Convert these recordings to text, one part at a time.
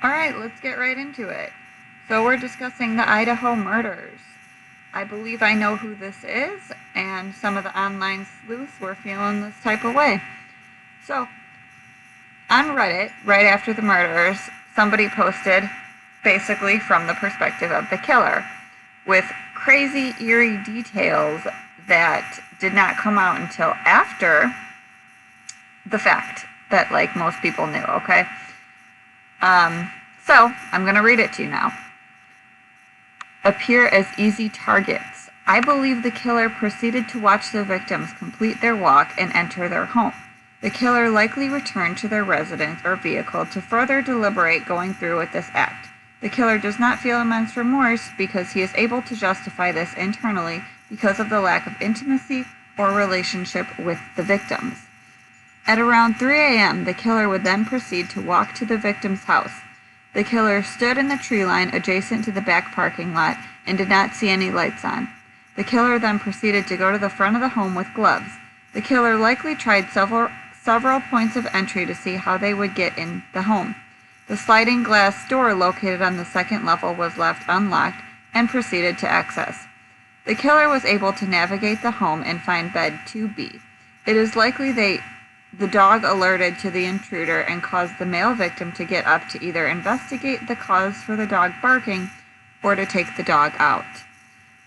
Alright, let's get right into it. So we're discussing the Idaho Murders. I believe I know who this is, and some of the online sleuths were feeling this type of way. So, on Reddit, right after the murders, somebody posted basically from the perspective of the killer, with crazy, eerie details that did not come out until after the fact that, like, most people knew, okay? So, I'm going to read it to you now. Appear as easy targets. I believe the killer proceeded to watch the victims complete their walk and enter their home. The killer likely returned to their residence or vehicle to further deliberate going through with this act. The killer does not feel immense remorse because he is able to justify this internally because of the lack of intimacy or relationship with the victims. At around 3 a.m., the killer would then proceed to walk to the victim's house. The killer stood in the tree line adjacent to the back parking lot and did not see any lights on. The killer then proceeded to go to the front of the home with gloves. The killer likely tried several points of entry to see how they would get in the home. The sliding glass door located on the second level was left unlocked and proceeded to access. The killer was able to navigate the home and find bed 2B. It is likely the dog alerted to the intruder and caused the male victim to get up to either investigate the cause for the dog barking or to take the dog out.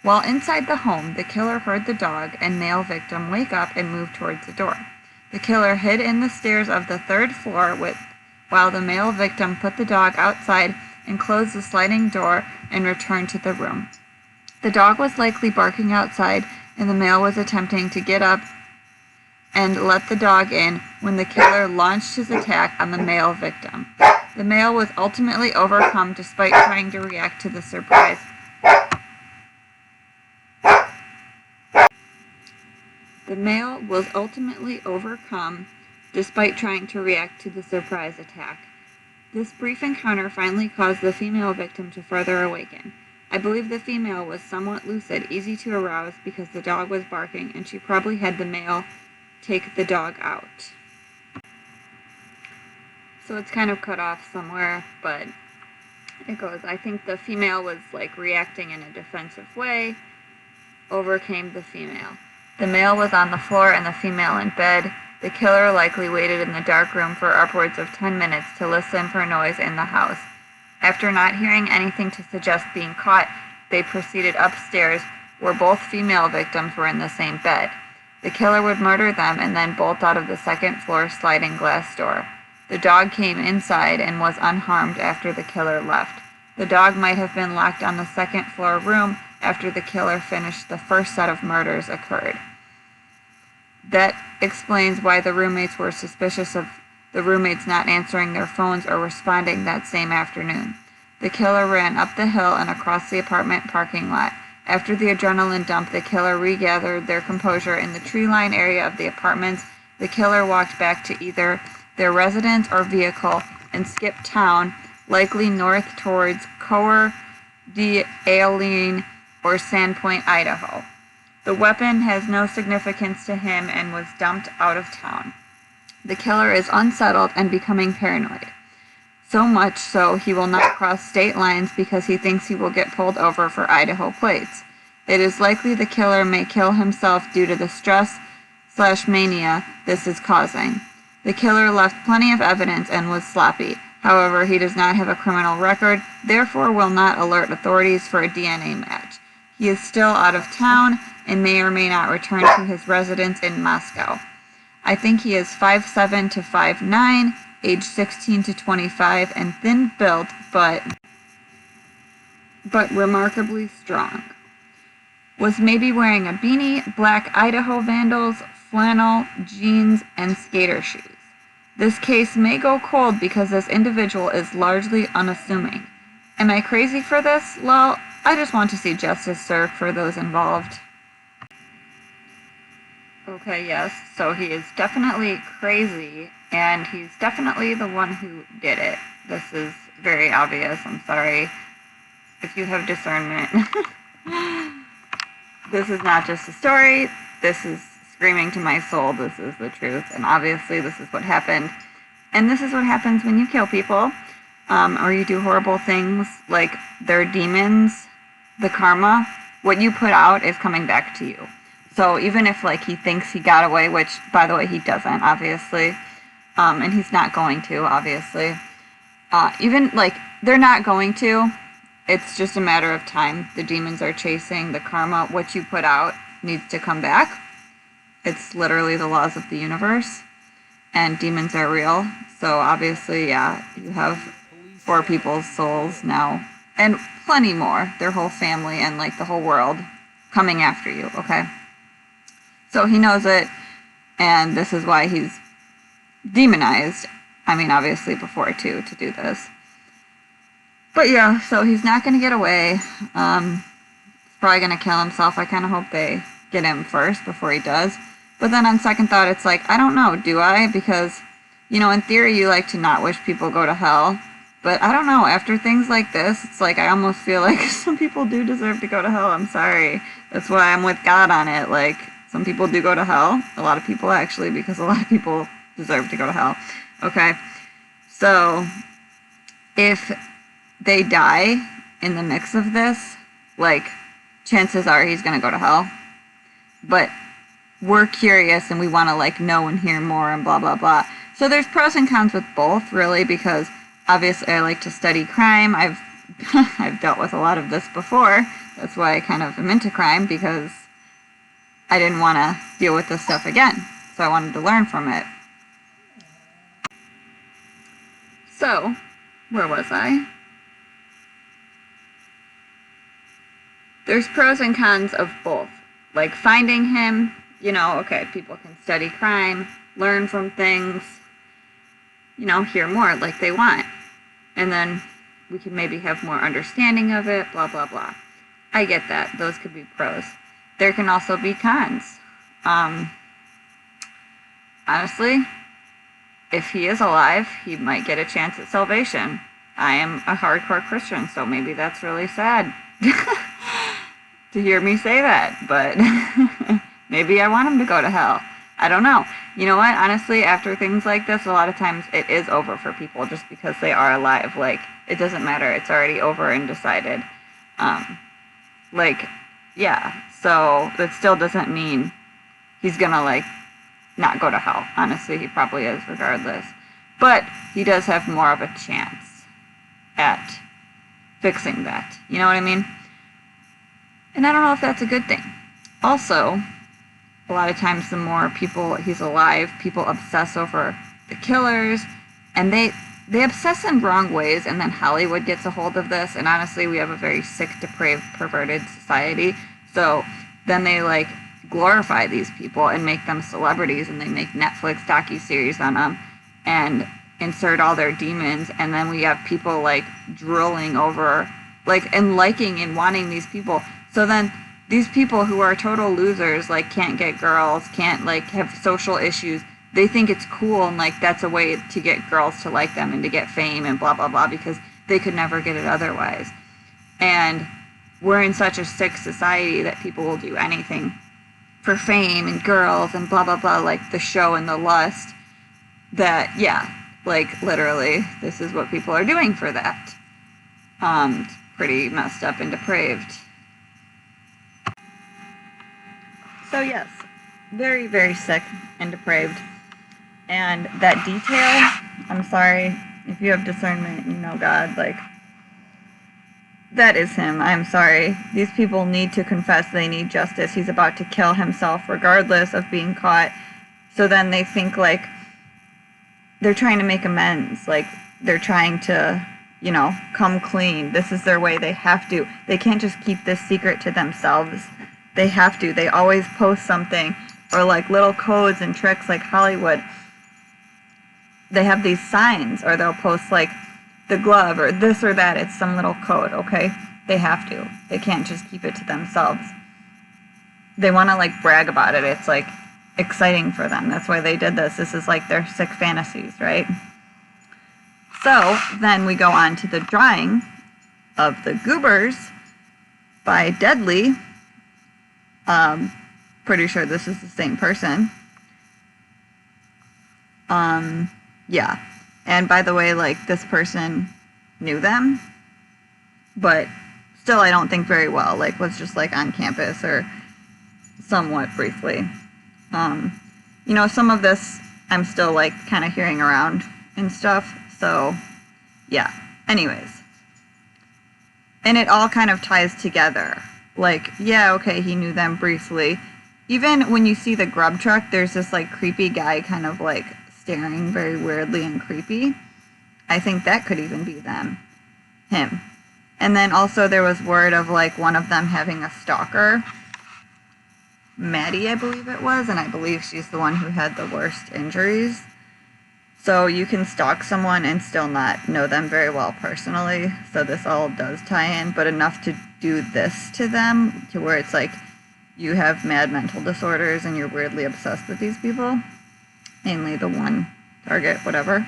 While inside the home, the killer heard the dog and male victim wake up and move towards the door. The killer hid in the stairs of the 3rd floor while the male victim put the dog outside and closed the sliding door and returned to the room. The dog was likely barking outside, and the male was attempting to get up and let the dog in when the killer launched his attack on the male victim. The male was ultimately overcome despite trying to react to the surprise. The male was ultimately overcome despite trying to react to the surprise attack. This brief encounter finally caused the female victim to further awaken. I believe the female was somewhat lucid, easy to arouse because the dog was barking, and she probably had the male take the dog out. So it's kind of cut off somewhere, but it goes, I think the female was like reacting in a defensive way, overcame the female. The male was on the floor and the female in bed. The killer likely waited in the dark room for upwards of 10 minutes to listen for noise in the house. After not hearing anything to suggest being caught, they proceeded upstairs where both female victims were in the same bed. The killer would murder them and then bolt out of the 2nd floor sliding glass door. The dog came inside and was unharmed after the killer left. The dog might have been locked on the 2nd floor room after the killer finished the first set of murders occurred. That explains why the roommates were suspicious of the roommates not answering their phones or responding that same afternoon. The killer ran up the hill and across the apartment parking lot. After the adrenaline dump, the killer regathered their composure in the tree line area of the apartments. The killer walked back to either their residence or vehicle and skipped town, likely north towards Coeur d'Alene or Sandpoint, Idaho. The weapon has no significance to him and was dumped out of town. The killer is unsettled and becoming paranoid. So much so he will not cross state lines because he thinks he will get pulled over for Idaho plates. It is likely the killer may kill himself due to the stress/mania this is causing. The killer left plenty of evidence and was sloppy. However, he does not have a criminal record, therefore will not alert authorities for a DNA match. He is still out of town and may or may not return to his residence in Moscow. I think he is 5'7" to 5'9", age 16 to 25, and thin-built, but remarkably strong. Was maybe wearing a beanie, black Idaho Vandals, flannel, jeans, and skater shoes. This case may go cold because this individual is largely unassuming. Am I crazy for this? Well, I just want to see justice served for those involved. Okay, yes, so he is definitely crazy, and he's definitely the one who did it. This is very obvious, I'm sorry. If you have discernment. This is not just a story, this is screaming to my soul, this is the truth, and obviously this is what happened. And this is what happens when you kill people. or you do horrible things, like they're demons, the karma, what you put out is coming back to you. So even if like he thinks he got away, which by the way he doesn't, obviously, and he's not going to, obviously, even like they're not going to, it's just a matter of time. The demons are chasing the karma. What you put out needs to come back. It's literally the laws of the universe, and demons are real. So obviously, yeah, you have 4 people's souls now, and plenty more, their whole family and like the whole world coming after you, okay? So he knows it, and this is why he's demonized. I mean, obviously before too, to do this. But yeah, so he's not going to get away. He's probably going to kill himself. I kind of hope they get him first before he does. But then on second thought, it's like, I don't know, do I? Because, you know, in theory, you like to not wish people go to hell. But I don't know, after things like this, it's like I almost feel like some people do deserve to go to hell. I'm sorry. That's why I'm with God on it. Like, some people do go to hell. A lot of people, actually, because a lot of people deserve to go to hell. Okay? So, if they die in the mix of this, like, chances are he's going to go to hell. But we're curious and we want to, like, know and hear more and blah, blah, blah. So there's pros and cons with both, really, because obviously I like to study crime. I've dealt with a lot of this before. That's why I kind of am into crime, because I didn't want to deal with this stuff again. So I wanted to learn from it. So, where was I? There's pros and cons of both. Like finding him, you know, okay, people can study crime, learn from things, you know, hear more like they want. And then we can maybe have more understanding of it, blah, blah, blah. I get that. Those could be pros. There can also be cons. Honestly, if he is alive, he might get a chance at salvation. I am a hardcore Christian, so maybe that's really sad to hear me say that, but maybe I want him to go to hell. I don't know. You know what? Honestly, after things like this, a lot of times it is over for people just because they are alive. Like, it doesn't matter. It's already over and decided. Like, yeah. So that still doesn't mean he's gonna, like, not go to hell. Honestly, he probably is regardless. But he does have more of a chance at fixing that. You know what I mean? And I don't know if that's a good thing. Also, a lot of times the more people he's alive, people obsess over the killers, and they obsess in wrong ways, and then Hollywood gets a hold of this, and honestly, we have a very sick, depraved, perverted society, so then they, like, glorify these people and make them celebrities, and they make Netflix docuseries on them, and insert all their demons, and then we have people, like, drooling over, like, and liking and wanting these people. So then these people who are total losers, like, can't get girls, can't, like, have social issues, they think it's cool, and, like, that's a way to get girls to like them and to get fame and blah, blah, blah, because they could never get it otherwise. And we're in such a sick society that people will do anything for fame and girls and blah, blah, blah, like the show and the lust, that, yeah, like, literally, this is what people are doing for that. It's pretty messed up and depraved. So yes, very, very sick and depraved. And that detail, I'm sorry, if you have discernment, you know God, like, that is him. I'm sorry. These people need to confess they need justice. He's about to kill himself regardless of being caught. So then they think, like, they're trying to make amends. Like, they're trying to, you know, come clean. This is their way. They have to. They can't just keep this secret to themselves. They have to. They always post something, or like little codes and tricks like Hollywood. They have these signs, or they'll post like the glove or this or that. It's some little code, okay? They have to. They can't just keep it to themselves. They want to, like, brag about it. It's, like, exciting for them. That's why they did this. This is, like, their sick fantasies, right? So then we go on to the drawing of the Goobers by Deadly. Pretty sure this is the same person. Yeah. And by the way, like, this person knew them, but still I don't think very well, like was just like on campus or somewhat briefly. You know, some of this I'm still like kind of hearing around and stuff, so yeah. Anyways, and it all kind of ties together. Like, yeah, okay, he knew them briefly. Even when you see the grub truck, there's this like creepy guy kind of like staring very weirdly and creepy. I think that could even be him. And then also there was word of like one of them having a stalker, Maddie, I believe it was, and I believe she's the one who had the worst injuries. So you can stalk someone and still not know them very well personally. So this all does tie in, but enough to do this to them, to where it's like you have mad mental disorders and you're weirdly obsessed with these people. Mainly the one target, whatever.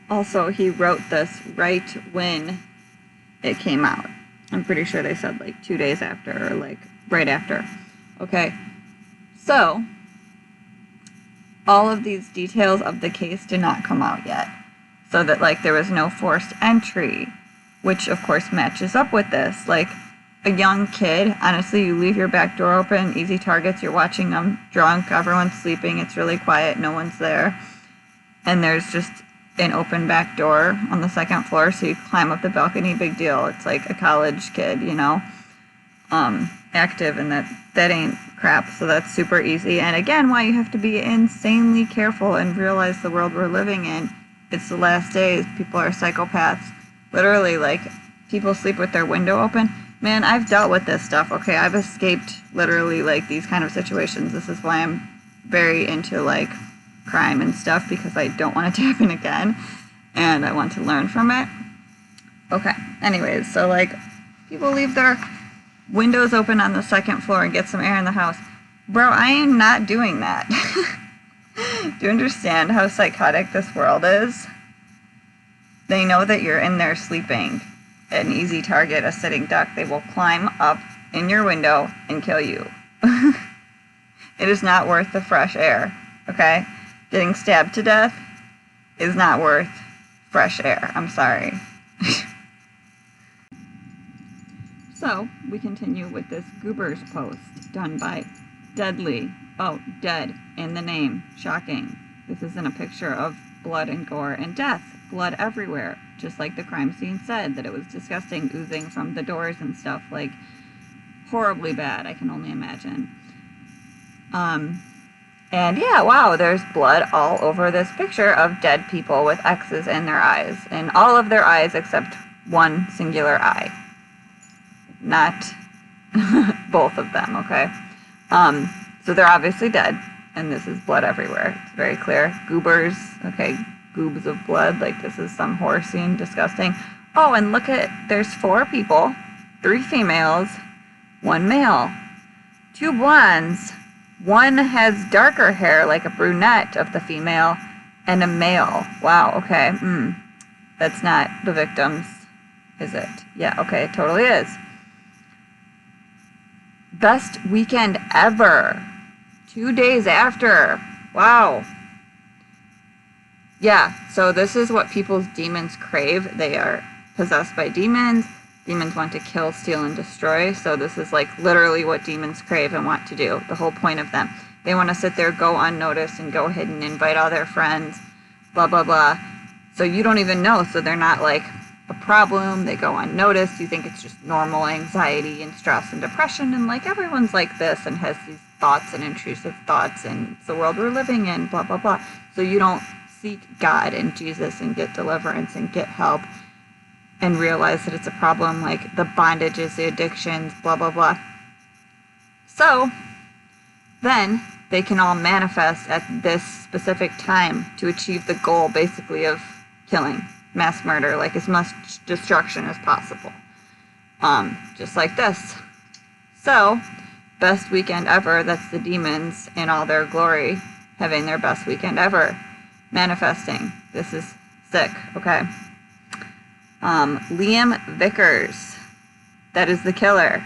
Also, he wrote this right when it came out. I'm pretty sure they said like 2 days after or like right after. Okay. So, all of these details of the case did not come out yet. So that like there was no forced entry, which of course matches up with this. Like a young kid, honestly, you leave your back door open, easy targets, you're watching them drunk, everyone's sleeping, it's really quiet, no one's there. And there's just an open back door on the second floor, so you climb up the balcony, big deal. It's like a college kid, you know, active, and that ain't crap, so that's super easy. And again, why you have to be insanely careful and realize the world we're living in, it's the last days, people are psychopaths. Literally, like, people sleep with their window open. Man, I've dealt with this stuff, okay? I've escaped literally, like, these kind of situations. This is why I'm very into, like, crime and stuff, because I don't want it to happen again, and I want to learn from it. Okay, anyways, so, like, people leave their windows open on the second floor and get some air in the house. Bro, I am not doing that. Do you understand how psychotic this world is? They know that you're in there sleeping. An easy target, a sitting duck. They will climb up in your window and kill you. It is not worth the fresh air, okay? Getting stabbed to death is not worth fresh air. I'm sorry. So, we continue with this Goobers post done by Deadly. Oh, dead in the name. Shocking. This isn't a picture of blood and gore and death. Blood everywhere. Just like the crime scene said, that it was disgusting, oozing from the doors and stuff. Like, horribly bad, I can only imagine. And yeah, wow, there's blood all over this picture of dead people with X's in their eyes. In all of their eyes except one singular eye. Not both of them, okay? So they're obviously dead, and this is blood everywhere. It's very clear. Goobers, okay, goobs of blood, like this is some horror scene, disgusting. Oh, and look at, there's 4 people, 3 females, 1 male, 2 blondes, 1 has darker hair, like a brunette of the female, and a male. Wow, okay, that's not the victims, is it? Yeah, okay, it totally is. Best weekend ever. 2 days after. Wow. Yeah, so this is what people's demons crave. They are possessed by demons. Demons want to kill, steal, and destroy. So this is like literally what demons crave and want to do. The whole point of them. They want to sit there, go unnoticed, and go hidden, invite all their friends, blah, blah, blah. So you don't even know. So they're not like a problem. They go unnoticed. You think it's just normal anxiety and stress and depression. And like everyone's like this and has these thoughts and intrusive thoughts. And it's the world we're living in, blah, blah, blah. So you don't seek God and Jesus and get deliverance and get help and realize that it's a problem, like the bondages, the addictions, blah, blah, blah. So then they can all manifest at this specific time to achieve the goal, basically, of killing, mass murder, like as much destruction as possible. Just like this. So, best weekend ever, that's the demons in all their glory, having their best weekend ever. Manifesting. This is sick, okay? Liam Vickers. That is the killer.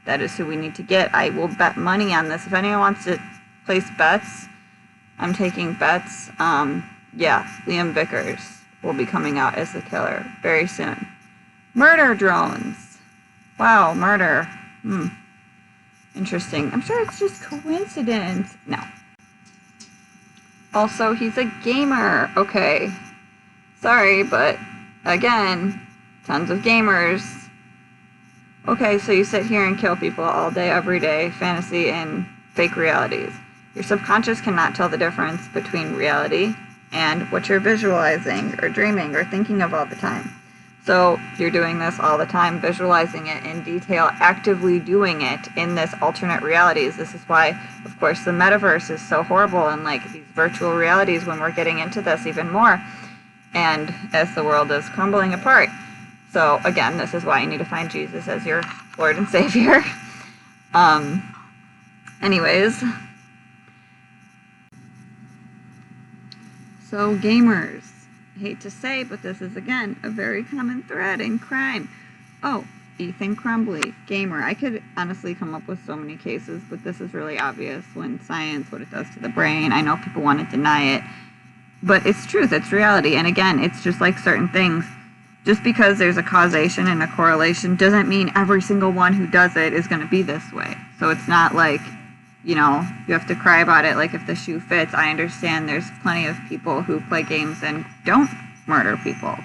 That is who we need to get. I will bet money on this. If anyone wants to place bets, I'm taking bets. Yeah, Liam Vickers. will be coming out as the killer very soon. Murder drones. Wow, murder. Interesting. I'm sure it's just coincidence. No. Also, he's a gamer. Okay. Sorry, but again, tons of gamers. Okay, so you sit here and kill people all day, every day, fantasy and fake realities. Your subconscious cannot tell the difference between reality and what you're visualizing or dreaming or thinking of all the time. So you're doing this all the time, visualizing it in detail, actively doing it in this alternate realities. This is why, of course, the metaverse is so horrible, and like these virtual realities when we're getting into this even more, and as the world is crumbling apart. So again, this is why you need to find Jesus as your Lord and Savior. Anyways. So gamers. I hate to say, but this is again a very common thread in crime. Oh, Ethan Crumbley, gamer. I could honestly come up with so many cases, but this is really obvious when science, what it does to the brain. I know people want to deny it, but it's truth, it's reality. And again, it's just like certain things. Just because there's a causation and a correlation doesn't mean every single one who does it is going to be this way. So it's not like, you know, you have to cry about it like if the shoe fits. I understand there's plenty of people who play games and don't murder people.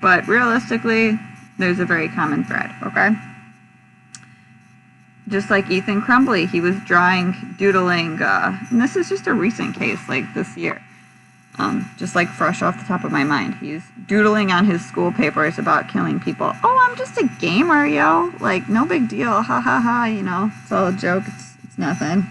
But realistically, there's a very common thread, okay? Just like Ethan Crumbley, he was doodling, and this is just a recent case, like this year. Just like fresh off the top of my mind. He's doodling on his school papers about killing people. Oh, I'm just a gamer, yo. Like, no big deal. Ha ha ha, you know. It's all a joke. It's nothing.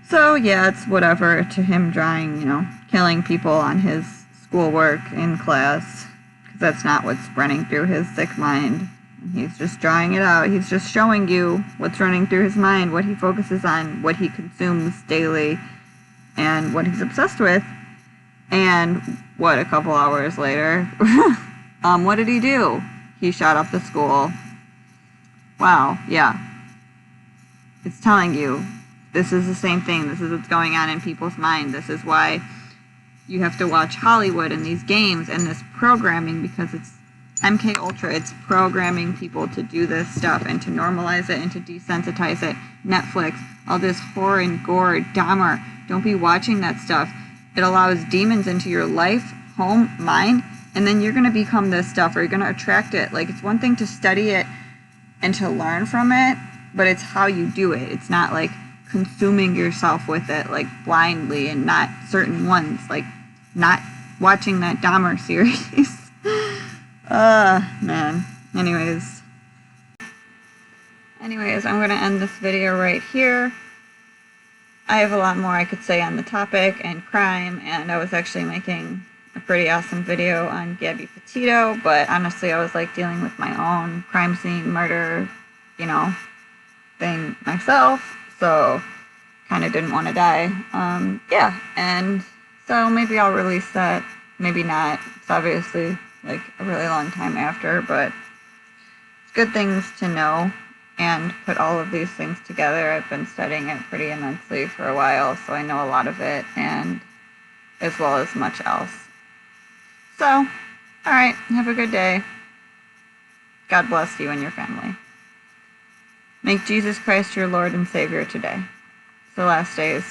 So, yeah, it's whatever to him drawing, you know, killing people on his schoolwork in class. Because that's not what's running through his sick mind. He's just drawing it out. He's just showing you what's running through his mind, what he focuses on, what he consumes daily, and what he's obsessed with. And what, a couple hours later, what did he do? He shot up the school. Wow, yeah. It's telling you, this is the same thing. This is what's going on in people's mind. This is why you have to watch Hollywood and these games and this programming, because it's MK Ultra. It's programming people to do this stuff and to normalize it and to desensitize it. Netflix, all this horror and gore, Dahmer. Don't be watching that stuff. It allows demons into your life, home, mind, and then you're going to become this stuff, or you're going to attract it. Like, it's one thing to study it and to learn from it, but it's how you do it. It's not like consuming yourself with it, like blindly, and not certain ones, like not watching that Dahmer series. Man. Anyways, I'm going to end this video right here. I have a lot more I could say on the topic and crime, and I was actually making a pretty awesome video on Gabby Petito, but honestly I was like dealing with my own crime scene, murder, you know, thing myself, so kind of didn't want to die. Yeah, and so maybe I'll release that, maybe not. It's obviously like a really long time after, but it's good things to know and put all of these things together. I've been studying it pretty immensely for a while, so I know a lot of it, and as well as much else. So, alright, have a good day. God bless you and your family. Make Jesus Christ your Lord and Savior today. It's the last days.